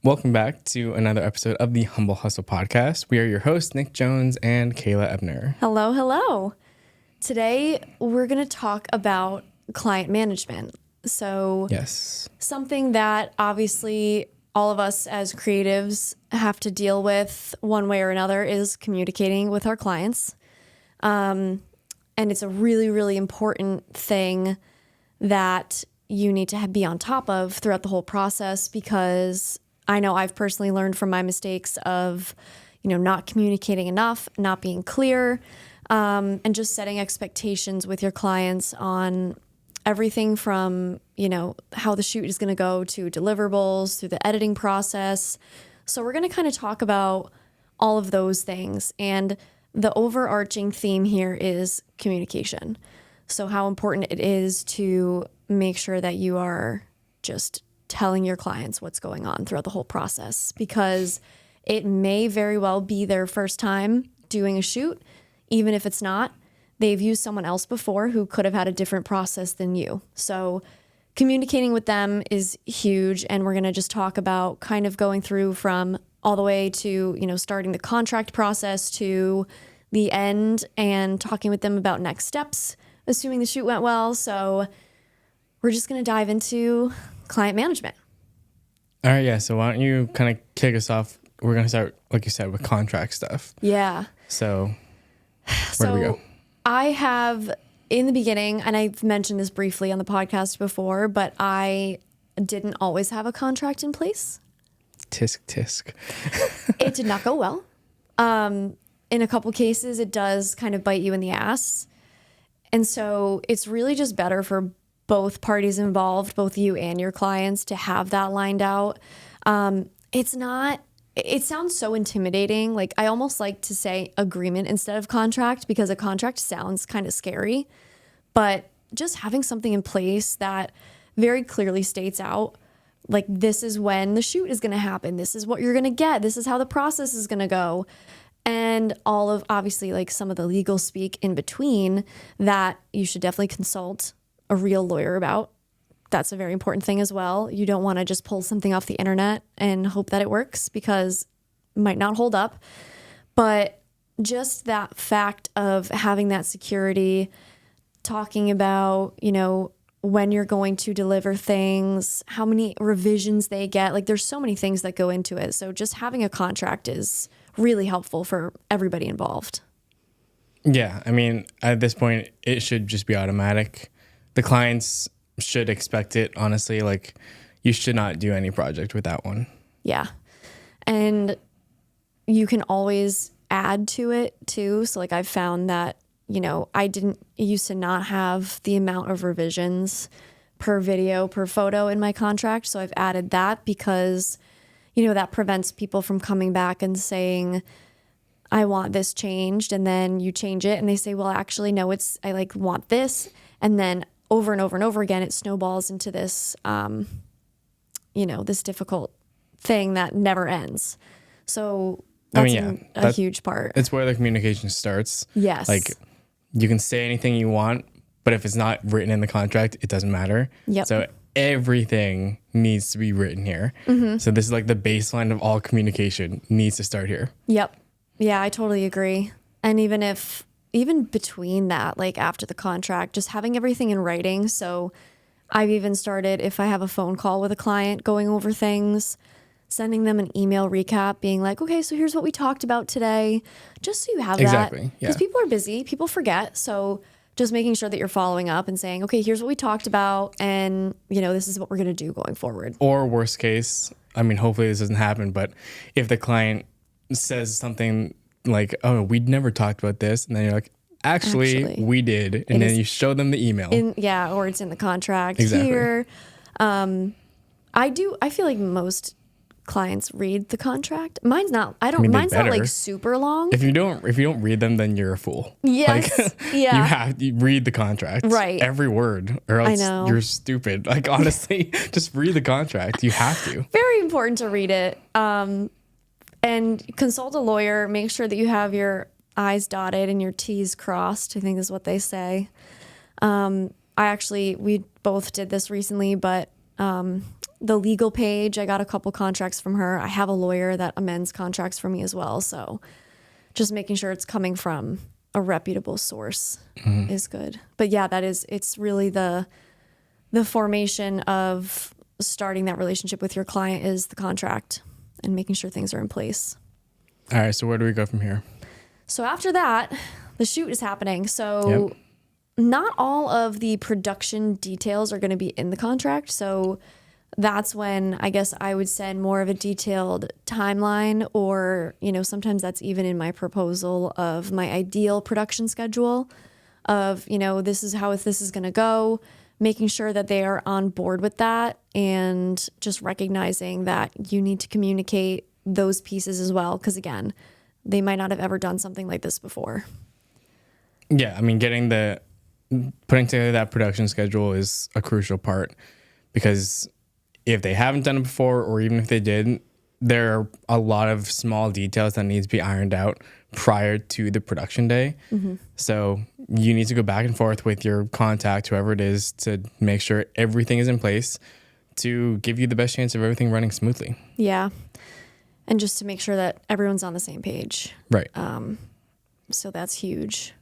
Welcome back to another episode of the Humble Hustle Podcast. We are your hosts, Nick Jones and Kayla Ebner. Hello, hello. Today, we're going to talk about client management. So, Yes. something that obviously all of us as creatives have to deal with one way or another is communicating with our clients. And it's a really, really important thing that you need to be on top of throughout the whole process, because I know I've personally learned from my mistakes of, not communicating enough, not being clear, and just setting expectations with your clients on everything from, how the shoot is going to go to deliverables, through the editing process. So we're going to kind of talk about all of those things. And the overarching theme here is communication. So how important it is to make sure that you are just telling your clients what's going on throughout the whole process, because it may very well be their first time doing a shoot. Even if it's not, they've used someone else before who could have had a different process than you. So communicating with them is huge. And we're going to just talk about kind of going through from all the way to, starting the contract process to the end and talking with them about next steps, assuming the shoot went well. So we're just going to dive into client management. All right, yeah. So why don't you kind of kick us off? We're going to start, like you said, with contract stuff. Yeah. So where do we go? I have, in the beginning, and I've mentioned this briefly on the podcast before, but I didn't always have a contract in place. Tisk, tisk. It did not go well. In a couple cases, it does kind of bite you in the ass. And so it's really just better for both parties involved, both you and your clients, to have that lined out. It sounds so intimidating. Like, I almost like to say agreement instead of contract, because a contract sounds kind of scary. But just having something in place that very clearly states out, like, this is when the shoot is going to happen. This is what you're going to get. This is how the process is going to go. And all of, obviously, like, some of the legal speak in between that you should definitely consult a real lawyer about. That's a very important thing as well. You don't want to just pull something off the internet and hope that it works, because it might not hold up. But just that fact of having that security, talking about, when you're going to deliver things, how many revisions they get. Like, there's so many things that go into it. So just having a contract is really helpful for everybody involved. Yeah. I mean, at this point, it should just be automatic. The clients should expect it, honestly. Like, you should not do any project without one. Yeah. And you can always add to it too. So, like, I've found that, I didn't used to not have the amount of revisions per video, per photo in my contract. So I've added that because, that prevents people from coming back and saying, I want this changed. And then you change it and they say, well, actually, no, I want this. And then over and over and over again, it snowballs into this, this difficult thing that never ends. So that's a huge part. It's where the communication starts. Yes. Like, you can say anything you want, but if it's not written in the contract, it doesn't matter. Yep. So everything needs to be written here. Mm-hmm. So this is like the baseline of all communication needs to start here. Yep. Yeah, I totally agree. And even between that, like after the contract, just having everything in writing. So I've even started, if I have a phone call with a client, going over things, sending them an email recap, being like, okay, so here's what we talked about today, just so you have Exactly, that. yeah. Because people are busy, people forget. So just making sure that you're following up and saying, okay, here's what we talked about, and this is what we're going to do going forward. Or worst case, I mean, hopefully this doesn't happen, but if the client says something like, oh, we'd never talked about this, and then you're like, actually we did, and then you show them the email. Or it's in the contract. Exactly. Here. I feel like most clients read the contract. Mine's not. Mine's not like super long. If you don't read them, then you're a fool. Yes. Like, yeah. you read the contract. Right. Every word, or else you're stupid. Like, honestly, just read the contract. You have to. Very important to read it. And consult a lawyer. Make sure that you have your I's dotted and your T's crossed, I think is what they say. We both did this recently, but the legal page, I got a couple contracts from her. I have a lawyer that amends contracts for me as well. So just making sure it's coming from a reputable source is good. But yeah, it's really the formation of starting that relationship with your client is the contract and making sure things are in place. All right. So where do we go from here? So after that, the shoot is happening. So not all of the production details are going to be in the contract. So that's when I guess I would send more of a detailed timeline, or, sometimes that's even in my proposal of my ideal production schedule of, this is how this is going to go, making sure that they are on board with that, and just recognizing that you need to communicate those pieces as well. Because again, they might not have ever done something like this before. Yeah. I mean, putting together that production schedule is a crucial part, because if they haven't done it before, or even if they did, there are a lot of small details that need to be ironed out prior to the production day. Mm-hmm. So you need to go back and forth with your contact, whoever it is, to make sure everything is in place to give you the best chance of everything running smoothly. Yeah. And just to make sure that everyone's on the same page. Right. So that's huge.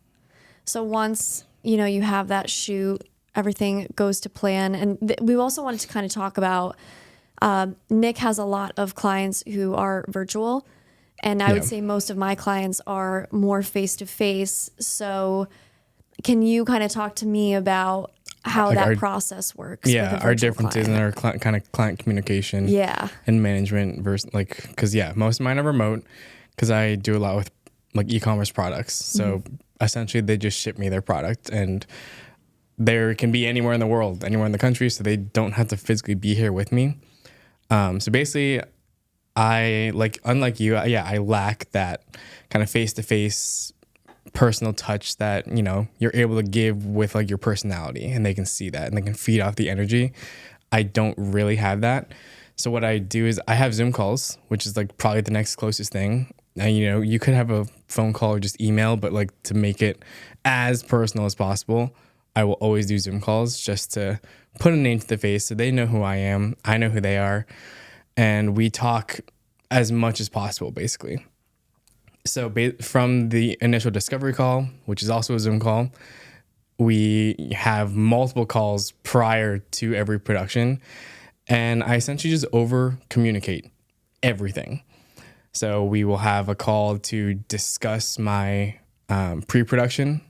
So once, you have that shoot, everything goes to plan. And we also wanted to kind of talk about, Nick has a lot of clients who are virtual, and I would say most of my clients are more face-to-face. So can you kind of talk to me about how that process works? Yeah, our differences in our kind of client communication and management versus because most of mine are remote, because I do a lot with e-commerce products. So essentially they just ship me their product, and there can be anywhere in the world, anywhere in the country, so they don't have to physically be here with me. So basically, unlike you, I lack that kind of face-to-face personal touch that, you're able to give with your personality, and they can see that and they can feed off the energy. I don't really have that. So what I do is I have Zoom calls, which is probably the next closest thing. And, you could have a phone call or just email, but to make it as personal as possible, I will always do Zoom calls just to put a name to the face so they know who I am. I know who they are. And we talk as much as possible, basically. So from the initial discovery call, which is also a Zoom call, we have multiple calls prior to every production. And I essentially just over communicate everything. So we will have a call to discuss my pre-production.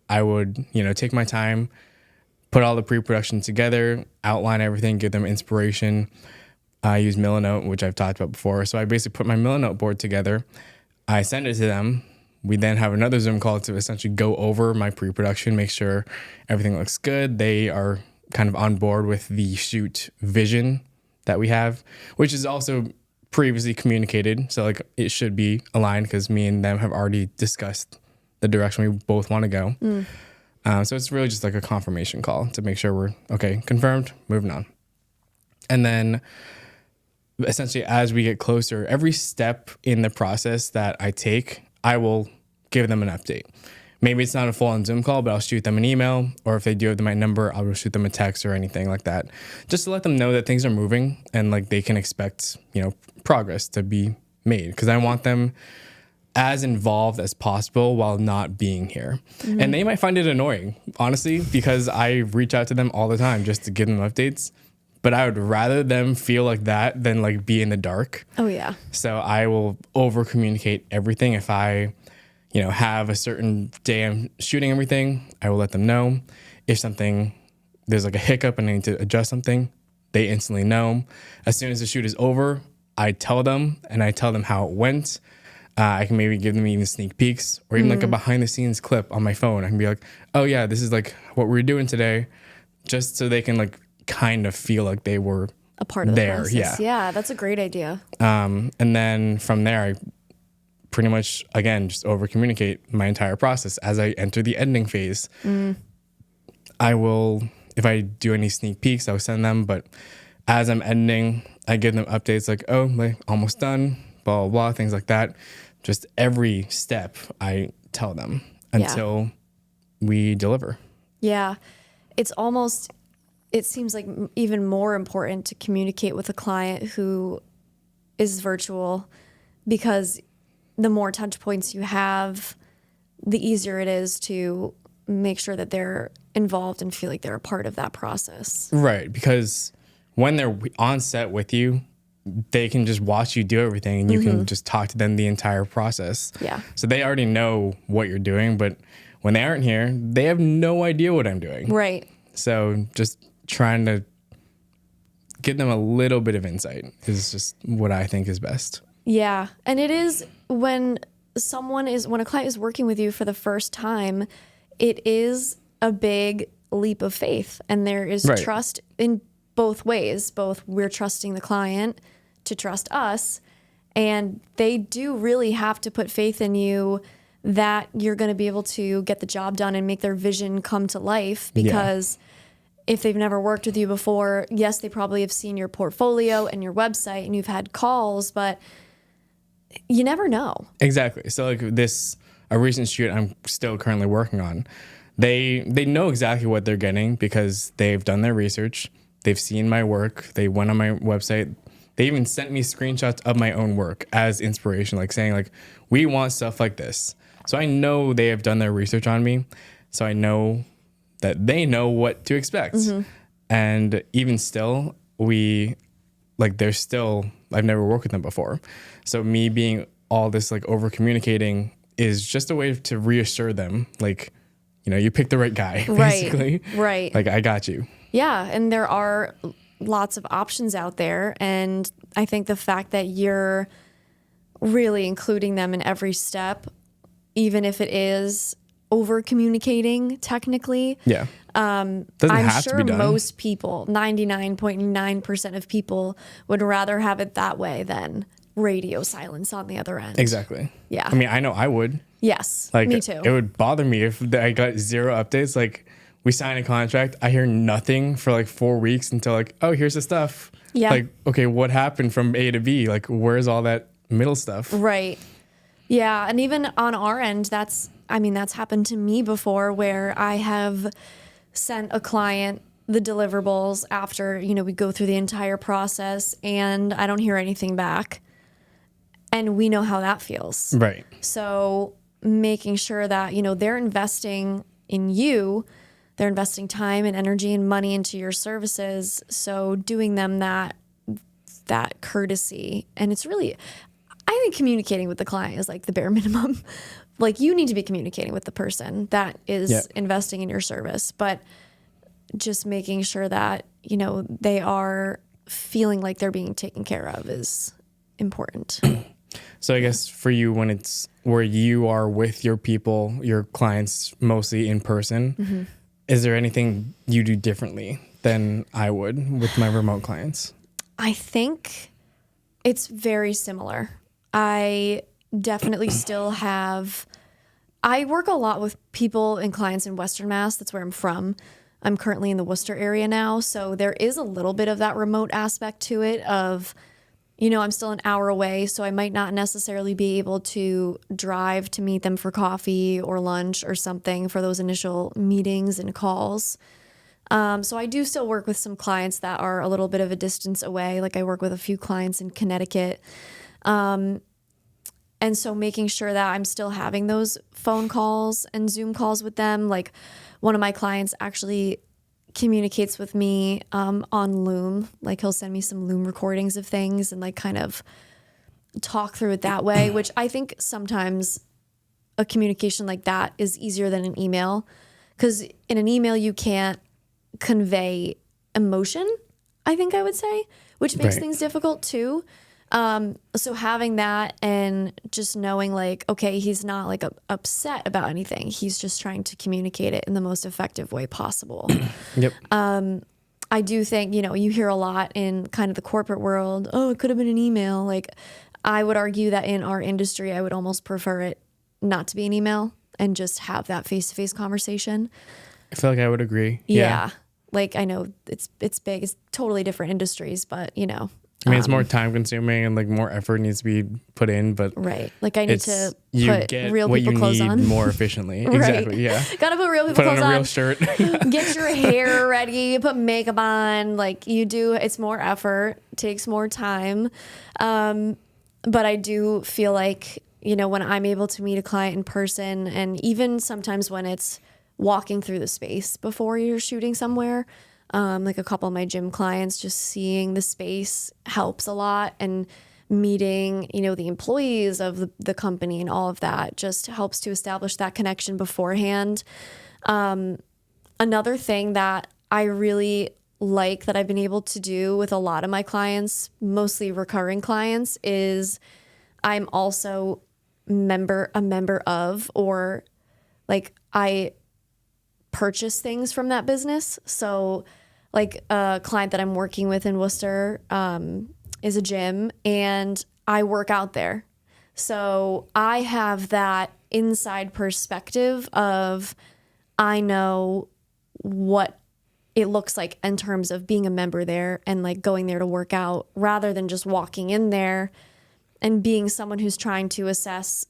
I would, take my time, put all the pre-production together, outline everything, give them inspiration. I use Milanote, which I've talked about before. So I basically put my Milanote board together. I send it to them. We then have another Zoom call to essentially go over my pre-production, make sure everything looks good. They are kind of on board with the shoot vision that we have, which is also previously communicated. So it should be aligned, because me and them have already discussed the direction we both want to go. So it's really just a confirmation call to make sure we're okay, confirmed, moving on. And then essentially, as we get closer, every step in the process that I take, I will give them an update. Maybe it's not a full-on Zoom call, but I'll shoot them an email, or if they do have my number, I'll shoot them a text or anything like that, just to let them know that things are moving and they can expect, progress to be made, because I want them as involved as possible while not being here. Mm-hmm. And they might find it annoying, honestly, because I reach out to them all the time just to give them updates. But I would rather them feel like that than be in the dark. Oh, yeah. So I will over communicate everything. If I, have a certain day I'm shooting everything, I will let them know. If there's a hiccup and I need to adjust something, they instantly know. As soon as the shoot is over, I tell them, and I tell them how it went. I can maybe give them even sneak peeks, or even a behind the scenes clip on my phone. I can be like, oh yeah, this is what we're doing today, just so they can kind of feel like they were a part of the process. Yeah, that's a great idea. And then from there, I pretty much, again, just over communicate my entire process. As I enter the editing phase, I will, if I do any sneak peeks, I'll send them. But as I'm editing, I give them updates almost done, blah, blah, blah, things like that. Just every step I tell them until we deliver. Yeah. It's almost it seems like even more important to communicate with a client who is virtual, because the more touch points you have, the easier it is to make sure that they're involved and feel like they're a part of that process. Right. Because when they're on set with you, they can just watch you do everything and you can just talk to them the entire process. Yeah. So they already know what you're doing, but when they aren't here, they have no idea what I'm doing. Right. So just trying to give them a little bit of insight is just what I think is best. Yeah. And it is when a client is working with you for the first time, it is a big leap of faith. And there is trust in both ways. Both we're trusting the client to trust us, and they do really have to put faith in you that you're going to be able to get the job done and make their vision come to life. Because if they've never worked with you before, yes, they probably have seen your portfolio and your website and you've had calls, but you never know. Exactly. So like a recent shoot I'm still currently working on, they know exactly what they're getting because they've done their research. They've seen my work. They went on my website. They even sent me screenshots of my own work as inspiration, like saying like, we want stuff like this. So I know they have done their research on me. So I know that they know what to expect. And even still, I've never worked with them before. So me being all this like over communicating is just a way to reassure them. Like, you picked the right guy, basically. Right. Like, I got you. Yeah. And there are lots of options out there. And I think the fact that you're really including them in every step, even if it is over communicating technically. Yeah. I'm sure most people, 99.9% of people, would rather have it that way than radio silence on the other end. Exactly. Yeah. I mean, I know I would. Yes. Like, me too. It would bother me if I got zero updates. Like, we sign a contract, I hear nothing for like 4 weeks until like, oh, here's the stuff. Yeah. Like, okay, what happened from A to B? Like, where's all that middle stuff? Right. Yeah. And even on our end, that's happened to me before, where I have sent a client the deliverables after, we go through the entire process and I don't hear anything back. And we know how that feels. Right. So making sure that, they're investing in you, they're investing time and energy and money into your services. So doing them that courtesy. And it's really, I think communicating with the client is like the bare minimum. Like, you need to be communicating with the person that is investing in your service, but just making sure that, they are feeling like they're being taken care of is important. So I guess for you, when it's where you are with your people, your clients mostly in person, is there anything you do differently than I would with my remote clients? I think it's very similar. I definitely still I work a lot with people and clients in Western Mass. That's where I'm from. I'm currently in the Worcester area now. So there is a little bit of that remote aspect to it of, I'm still an hour away, so I might not necessarily be able to drive to meet them for coffee or lunch or something for those initial meetings and calls. So I do still work with some clients that are a little bit of a distance away. Like, I work with a few clients in Connecticut. And so making sure that I'm still having those phone calls and Zoom calls with them. Like, one of my clients actually communicates with me on Loom. Like, he'll send me some Loom recordings of things and like kind of talk through it that way, which I think sometimes a communication like that is easier than an email, because in an email you can't convey emotion, I think I would say, which makes things difficult too. So having that and just knowing like, okay, he's not like upset about anything. He's just trying to communicate it in the most effective way possible. Yep. I do think, you hear a lot in kind of the corporate world, oh, it could have been an email. Like, I would argue that in our industry, I would almost prefer it not to be an email and just have that face-to-face conversation. I feel like I would agree. Yeah. Like, I know it's big, it's totally different industries, but I mean, it's more time consuming and like more effort needs to be put in, but right. Like I need to you put get real what people you clothes need on more efficiently. Right. Exactly. Yeah. Gotta put real people Put clothes on a real on. shirt. Get your hair ready, put makeup on. Like you do, it's more effort, takes more time. But I do feel like, when I'm able to meet a client in person, and even sometimes when it's walking through the space before you're shooting somewhere, like a couple of my gym clients, just seeing the space helps a lot, and meeting, the employees of the company and all of that just helps to establish that connection beforehand. Another thing that I really like that I've been able to do with a lot of my clients, mostly recurring clients, is I'm also a member of, or like I purchase things from that business. So like a client that I'm working with in Worcester is a gym, and I work out there. So I have that inside perspective of, I know what it looks like in terms of being a member there and like going there to work out, rather than just walking in there and being someone who's trying to assess,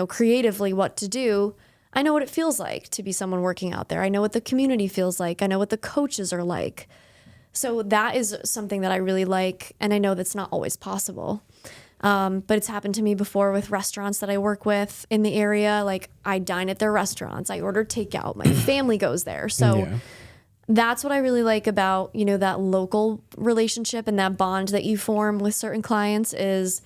creatively what to do. I know what it feels like to be someone working out there. I know what the community feels like. I know what the coaches are like. So that is something that I really like. And I know that's not always possible. But it's happened to me before with restaurants that I work with in the area. Like I dine at their restaurants. I order takeout. My family goes there. So that's what I really like about, that local relationship and that bond that you form with certain clients is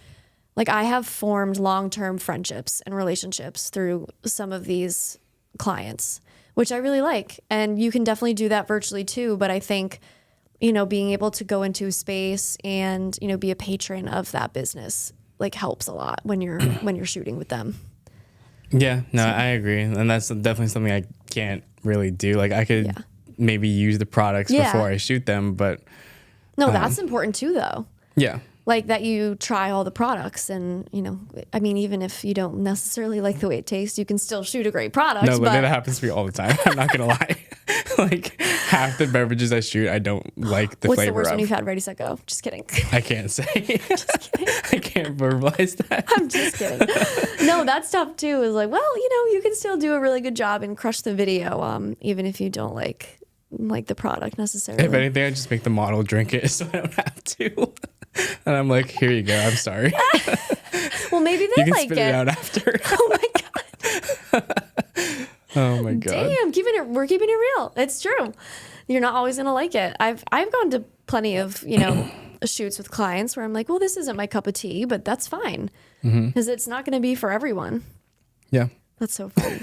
like I have formed long-term friendships and relationships through some of these clients, which I really like. And you can definitely do that virtually too. But I think, being able to go into a space and, be a patron of that business, like helps a lot when you're shooting with them. Yeah, no, I agree. And that's definitely something I can't really do. Like I could maybe use the products before I shoot them, but no, that's important too though. Yeah. Like that you try all the products and, I mean, even if you don't necessarily like the way it tastes, you can still shoot a great product. No, but that happens to me all the time. I'm not going to lie. Like half the beverages I shoot, I don't like the What's flavor of. What's the worst one you've had? Ready, set, go. Just kidding. I can't say. Just kidding. I can't verbalize that. I'm just kidding. No, that's tough too. Is like, well, you can still do a really good job and crush the video, even if you don't like the product necessarily. If anything, I just make the model drink it so I don't have to. And I'm like, here you go. I'm sorry. Well, maybe they you can like spit it out after. Oh my god. Oh my god. Damn, we're keeping it real. It's true. You're not always gonna like it. I've gone to plenty of shoots with clients where I'm like, well, this isn't my cup of tea, but that's fine because it's not gonna be for everyone. Yeah. That's so funny.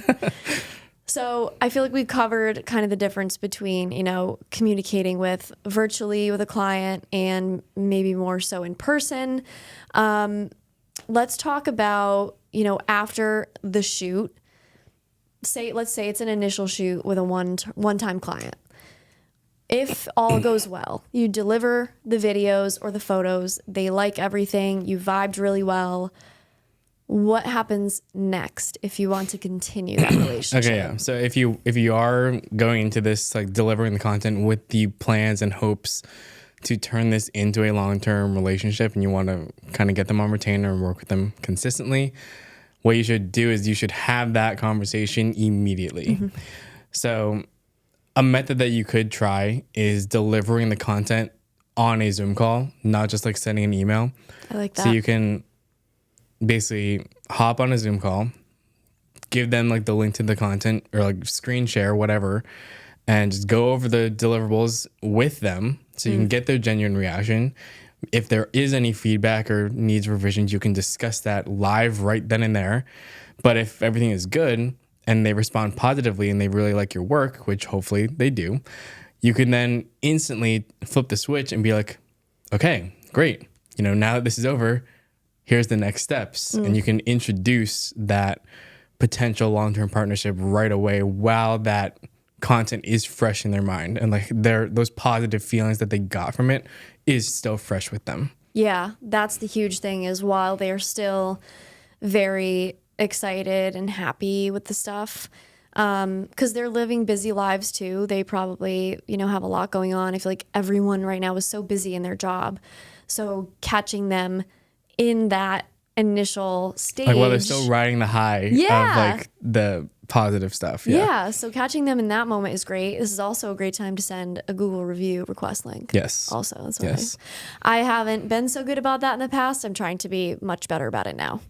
So I feel like we've covered kind of the difference between, communicating virtually with a client and maybe more so in person. Let's talk about, after the shoot, let's say it's an initial shoot with a one-time client. If all goes well, you deliver the videos or the photos, they like everything, you vibed really well. What happens next if you want to continue that relationship? Okay, yeah. So if you are going into this, like delivering the content with the plans and hopes to turn this into a long-term relationship, and you want to kind of get them on retainer and work with them consistently, what you should do is you should have that conversation immediately. So a method that you could try is delivering the content on a Zoom call, not just like sending an email. I like that. So you can basically hop on a Zoom call, give them like the link to the content or like screen share, whatever, and just go over the deliverables with them so you can get their genuine reaction. If there is any feedback or needs revisions, you can discuss that live right then and there. But if everything is good and they respond positively and they really like your work, which hopefully they do, you can then instantly flip the switch and be like, okay, great. Now that this is over, here's the next steps. And you can introduce that potential long-term partnership right away while that content is fresh in their mind. And like those positive feelings that they got from it is still fresh with them. Yeah, that's the huge thing is while they're still very excited and happy with the stuff, because they're living busy lives too. They probably, have a lot going on. I feel like everyone right now is so busy in their job So catching them in that initial stage. Like while they're still riding the high of like the positive stuff. Yeah. So catching them in that moment is great. This is also a great time to send a Google review request link. Yes. Also, that's what I haven't been so good about that in the past. I'm trying to be much better about it now.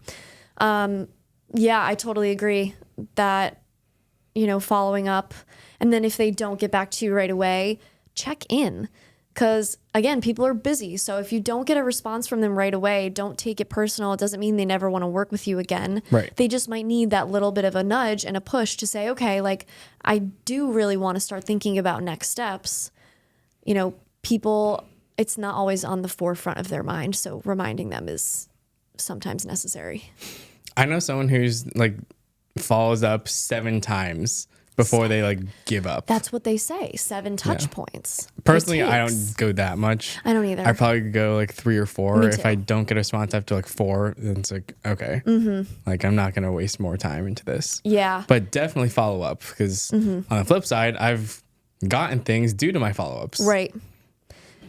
Yeah, I totally agree that, following up, and then if they don't get back to you right away, check in. Because again, people are busy. So if you don't get a response from them right away, don't take it personal. It doesn't mean they never want to work with you again. Right. They just might need that little bit of a nudge and a push to say, okay, like I do really want to start thinking about next steps. People, it's not always on the forefront of their mind. So reminding them is sometimes necessary. I know someone who's like follows up 7 times before they like give up. That's what they say. 7 touch points. Personally, I don't go that much. I don't either. I probably go like 3 or 4. If I don't get a response after like 4, then it's like, okay, like I'm not going to waste more time into this. Yeah. But definitely follow up because on the flip side, I've gotten things due to my follow-ups. Right.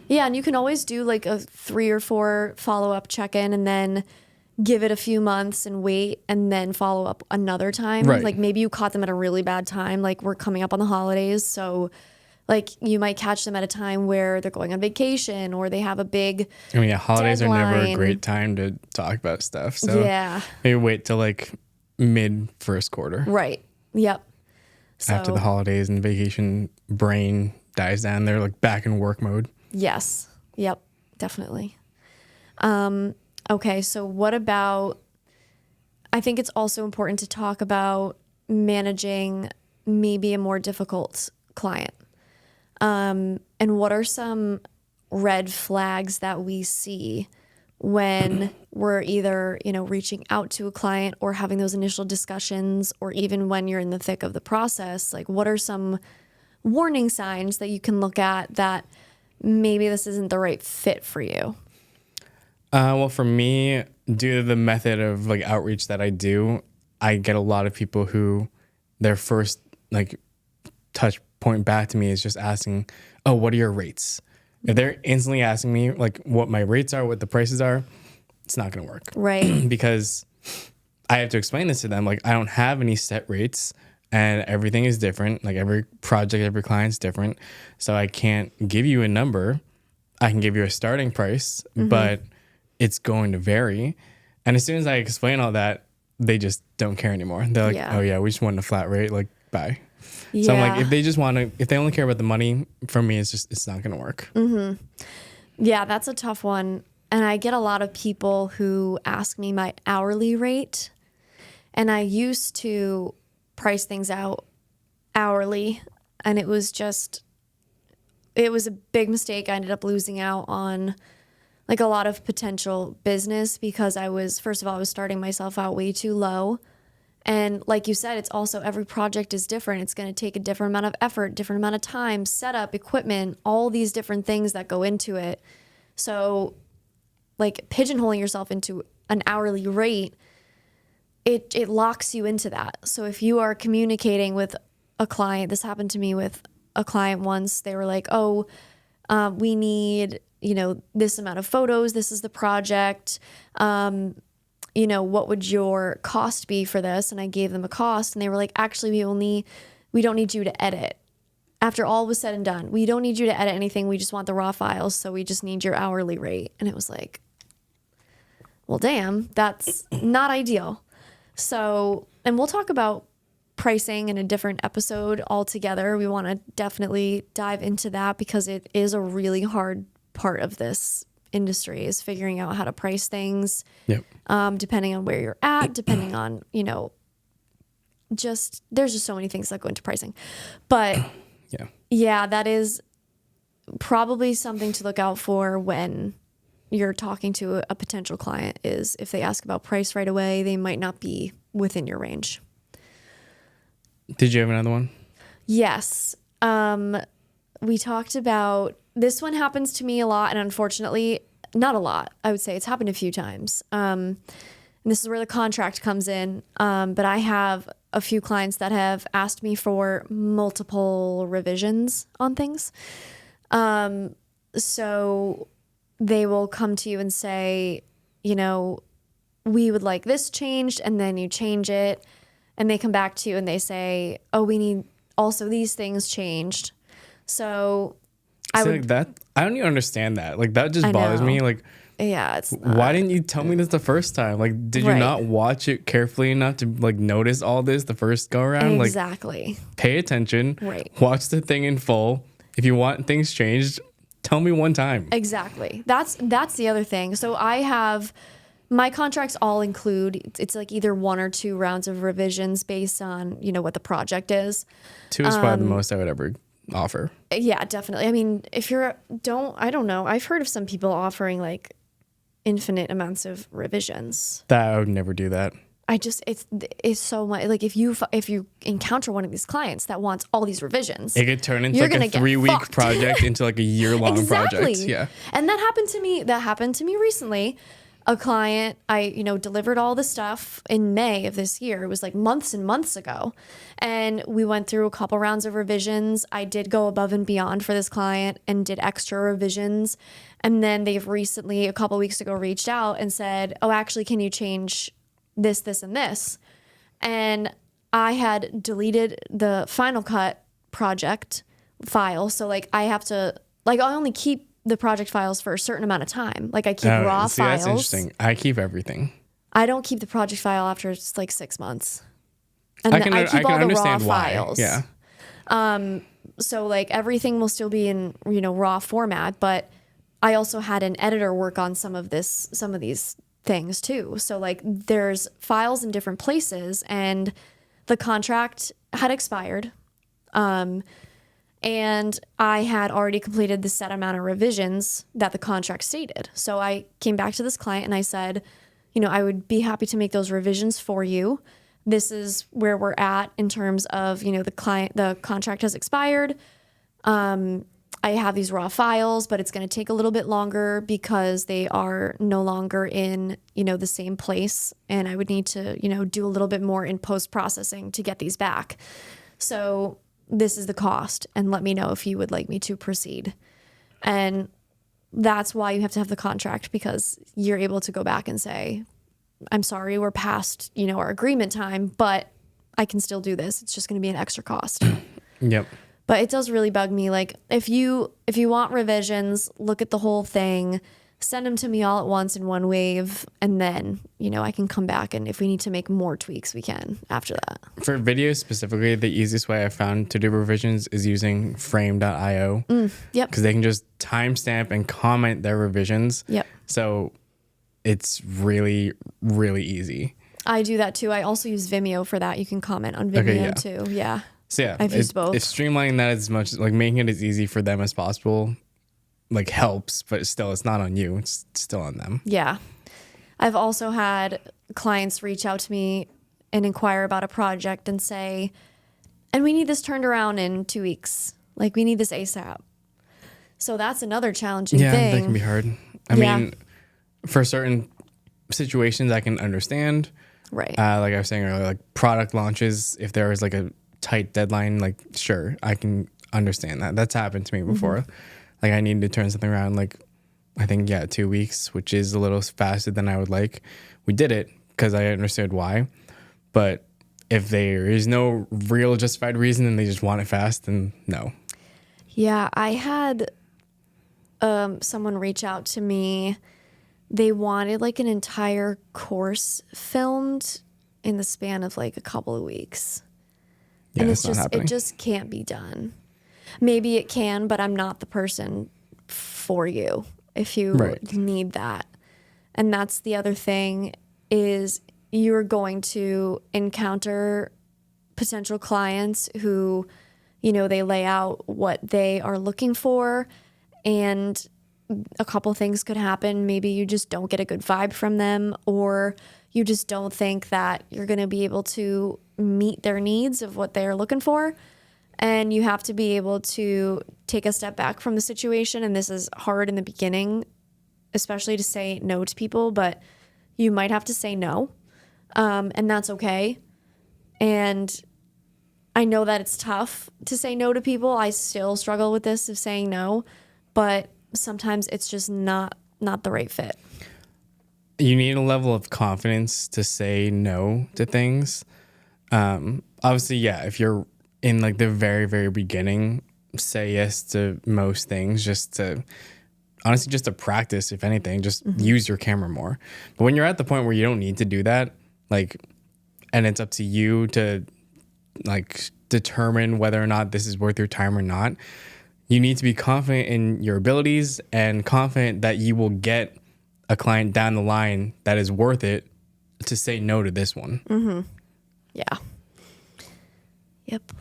Yeah. And you can always do like a 3 or 4 follow-up check-in and then give it a few months and wait and then follow up another time. Right. Like maybe you caught them at a really bad time. Like we're coming up on the holidays. So like you might catch them at a time where they're going on vacation or they have a big holidays deadline. are never a great time to talk about stuff. So yeah, maybe wait till like mid first quarter. Right. Yep. So, after the holidays and vacation brain dies down, they're like back in work mode. Yes. Yep. Definitely. Okay, so what about, I think it's also important to talk about managing maybe a more difficult client. And what are some red flags that we see when we're either, reaching out to a client or having those initial discussions, or even when you're in the thick of the process? Like, what are some warning signs that you can look at that maybe this isn't the right fit for you? Well, for me, due to the method of like outreach that I do, I get a lot of people who their first like touch point back to me is just asking, oh, what are your rates? If they're instantly asking me like what my rates are, what the prices are, it's not going to work. Right. Because I have to explain this to them. Like I don't have any set rates and everything is different. Like every project, every client's different. So I can't give you a number. I can give you a starting price, but it's going to vary. And as soon as I explain all that, they just don't care anymore. They're like, oh yeah, we just want a flat rate. Like, bye. Yeah. So I'm like, if they only care about the money, for me, it's not going to work. Yeah, that's a tough one. And I get a lot of people who ask me my hourly rate. And I used to price things out hourly. And it was a big mistake. I ended up losing out on like a lot of potential business because I was starting myself out way too low. And like you said, it's also every project is different. It's going to take a different amount of effort, different amount of time, setup, equipment, all these different things that go into it. So like pigeonholing yourself into an hourly rate, it locks you into that. So if you are communicating with a client, this happened to me with a client once, they were like, we need, this amount of photos, this is the project, what would your cost be for this? And I gave them a cost and they were like, actually, we don't need you to edit. After all was said and done, we don't need you to edit anything. We just want the raw files. So we just need your hourly rate. And it was like, well, damn, that's not ideal. So, and we'll talk about pricing in a different episode altogether. We want to definitely dive into that because it is a really hard part of this industry, is figuring out how to price things. Yep. Depending on where you're at, depending on, there's just so many things that go into pricing. But yeah, that is probably something to look out for when you're talking to a potential client, is if they ask about price right away, they might not be within your range. Did you have another one? Yes. We talked about, this one happens to me a lot, and unfortunately, not a lot. I would say it's happened a few times. And this is where the contract comes in. But I have a few clients that have asked me for multiple revisions on things. So they will come to you and say, you know, we would like this changed, and then you change it, and they come back to you and they say, oh, we need also these things changed. So I would, like that. I don't even understand that. Like that just I bothers me. know. Like, yeah, it's why didn't you tell me this the first time? Like, did you Right. not watch it carefully enough to like notice all this the first go around? exactly. Like, pay attention. Right. Watch the thing in full. If you want things changed, tell me one time. Exactly. That's the other thing. So I have my contracts all include, it's like either 1 or 2 rounds of revisions based on, you know, what the project is. 2 is probably the most I would ever offer. Yeah, definitely. I mean, if I don't know. I've heard of some people offering like infinite amounts of revisions. That I would never do that. It's so much. Like if you encounter one of these clients that wants all these revisions, It could turn into you're like a gonna get 3-week fucked. project into like a year-long Exactly. project. Yeah. And that happened to me recently. A client, I delivered all the stuff in May of this year. It was like months and months ago. And we went through a couple rounds of revisions. I did go above and beyond for this client and did extra revisions. And then they've recently, a couple weeks ago, reached out and said, oh, actually, can you change this, this, and this? And I had deleted the Final Cut project file. So like I have to, like I only keep the project files for a certain amount of time. Like I keep raw See, files. that's interesting. I keep everything. I don't keep the project file after it's like 6 months. And I can keep all the raw understand why. files. Yeah. So like everything will still be in, raw format, but I also had an editor work on some of these things too. So like there's files in different places, and the contract had expired. And I had already completed the set amount of revisions that the contract stated. So I came back to this client and I said, I would be happy to make those revisions for you. This is where we're at in terms of, the contract has expired. I have these raw files, but it's going to take a little bit longer because they are no longer in, the same place. And I would need to, do a little bit more in post-processing to get these back. So this is the cost, and let me know if you would like me to proceed. And that's why you have to have the contract, because you're able to go back and say, I'm sorry, we're past, our agreement time, but I can still do this. It's just going to be an extra cost. Yep. But it does really bug me. Like if you want revisions, look at the whole thing, send them to me all at once in one wave, and then, I can come back, and if we need to make more tweaks, we can after that. For videos specifically, the easiest way I found to do revisions is using frame.io. Yep. Because they can just timestamp and comment their revisions. Yep. So it's really, really easy. I do that too. I also use Vimeo for that. You can comment on Vimeo too. Yeah. So yeah, I've used both. It's streamlining that as much, like making it as easy for them as possible, like helps, but still, it's not on you. It's still on them. Yeah. I've also had clients reach out to me and inquire about a project and say, and we need this turned around in 2 weeks. Like we need this ASAP. So that's another challenging thing. Yeah, that can be hard. I mean, for certain situations, I can understand. Right. Like I was saying earlier, like product launches, if there is like a tight deadline, like sure, I can understand that. That's happened to me before. Like I needed to turn something around, like I think 2 weeks, which is a little faster than I would like. We did it because I understood why. But if there is no real justified reason and they just want it fast, then no. Yeah, I had someone reach out to me. They wanted like an entire course filmed in the span of like a couple of weeks. Yeah, and it's not happening. it just can't be done. Maybe it can, but I'm not the person for you if you need that. And that's the other thing, is you're going to encounter potential clients who, they lay out what they are looking for, and a couple things could happen. Maybe you just don't get a good vibe from them, or you just don't think that you're going to be able to meet their needs of what they're looking for. And you have to be able to take a step back from the situation. And this is hard in the beginning, especially to say no to people, but you might have to say no. And that's okay. And I know that it's tough to say no to people. I still struggle with this of saying no, but sometimes it's just not not the right fit. You need a level of confidence to say no to things. Obviously, yeah, if you're in like the very, very beginning, say yes to most things just to practice, if anything, just use your camera more. But when you're at the point where you don't need to do that, like, and it's up to you to like determine whether or not this is worth your time or not, you need to be confident in your abilities and confident that you will get a client down the line that is worth it to say no to this one. Mm-hmm. Yeah. Yep.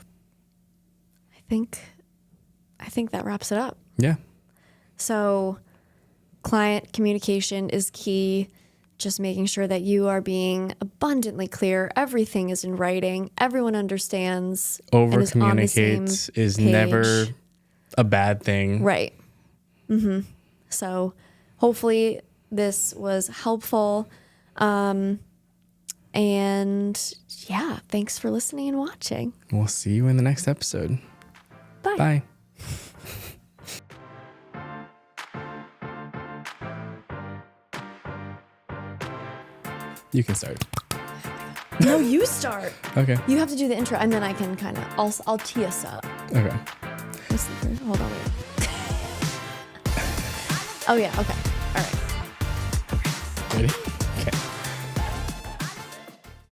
I think that wraps it up. Yeah. So client communication is key. Just making sure that you are being abundantly clear. Everything is in writing. Everyone understands. Over communicate is never a bad thing. Right. Mm-hmm. So hopefully this was helpful. And yeah, thanks for listening and watching. We'll see you in the next episode. Bye. Bye. You can start. No, you start. Okay. You have to do the intro, and then I can kind of, I'll tee us up. Okay. Hold on, wait. Oh yeah, okay. All right.